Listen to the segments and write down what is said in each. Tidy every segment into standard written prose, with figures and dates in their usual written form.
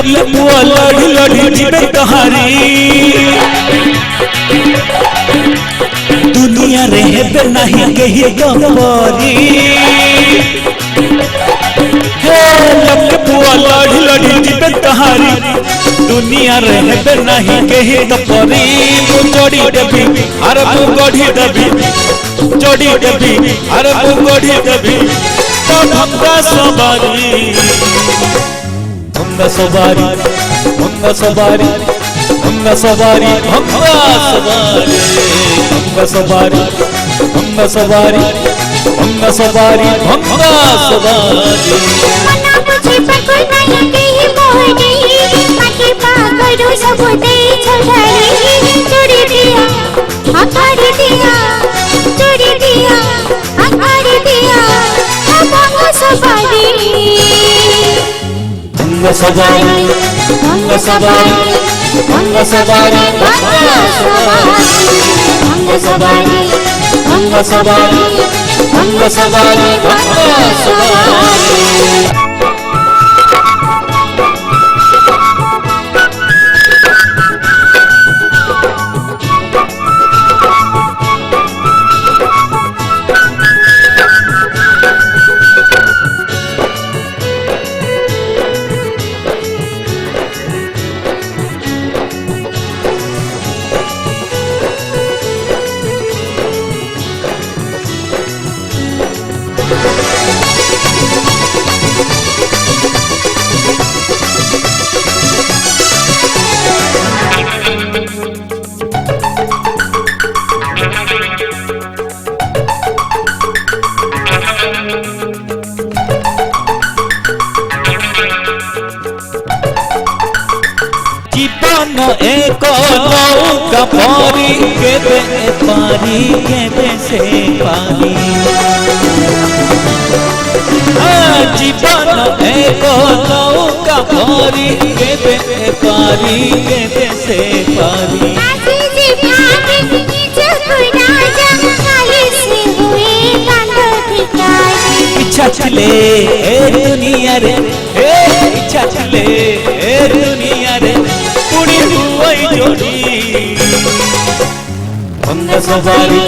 लपुआ लड़ी लड़ी जीवे कहारी दुनिया रहे नहीं कही गपरी हे लपुआ लड़ी लड़ी जीवे कहारी दुनिया रहे नहीं कही गपरी जोड़ी देवी अरे मु गढ़ी देवी जोड़ी देवी अरे मु गढ़ी देवी तो भंगा सवारी भंगा सवारी भंगा सवारी भंगा सवारी भंगा सवारी भंगा सवारी भंगा सवारी भंगा सवारी भंगा सवारी मना मुझे पर कोई नहीं कहीं मोह नहीं माटी पागल सब दे छोड़ाई जोड़ी दिया आकार दिया जोड़ी दिया आकार दिया भंगा सवारी भंगा सवारी भंगा सवारी भंगा सवारी भंगा सवारी भंगा सवारी भंगा सवारी भंगा सवारी जीवन एक नौका पारी केबे पारी केबे से पारी जीवन एक नौका पारी केबे पारी केबे से पारी इच्छा चले दुनिया रे इच्छा चले दुनिया रे पुड़ी हुई जोड़ी भंगा सवारी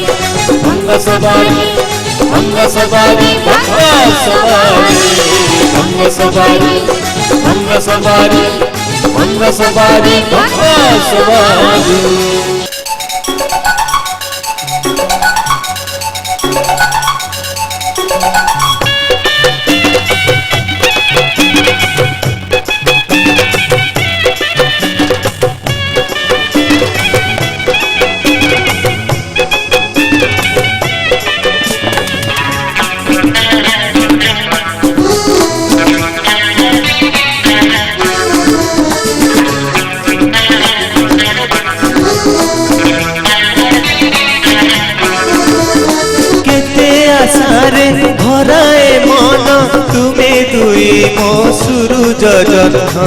भंगा सवारी भंगा सवारी भंगा सवारी भंगा सवारी भंगा सवारी भंगा सवारी भंगा सवारी भराए मन तुम्हें दुई मो सूरज जन्म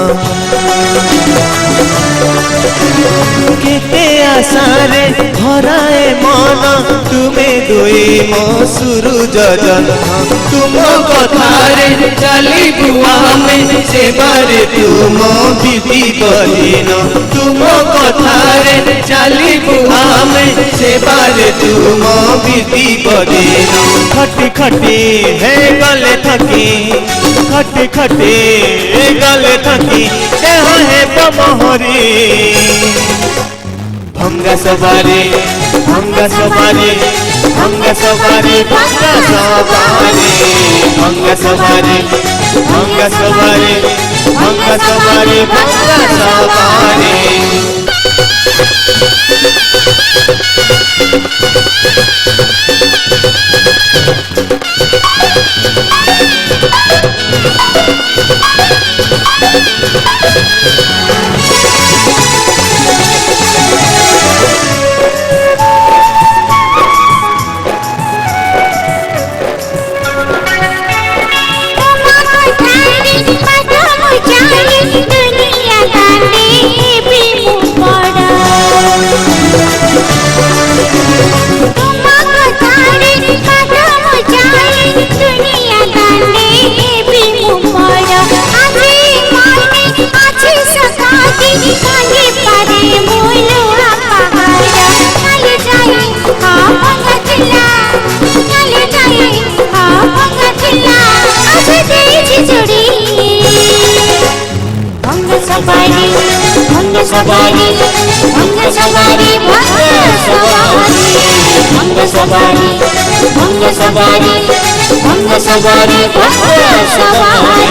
केते आशारे भराए मन तुम्हें दुई मो सूरज जन्म तुम कथारे चली बुआ में सेबारे तुम विधि बलिन तुम कथारे चली बुआ में सेबारे तुम विधि बलिन खटी खटी है गले थकी खटी खटी है गले थकी देह है बमहरी भंगा सवारी भंगा सवारी भंगा सवारी भंगा सवारी भंगा सवारी भंगा सवारी भंग सवारी भंग सवारी सवारी भंग सवारी भंग सवारी भंग सवारी भंग सवारी भंग सवारी भंग सवारी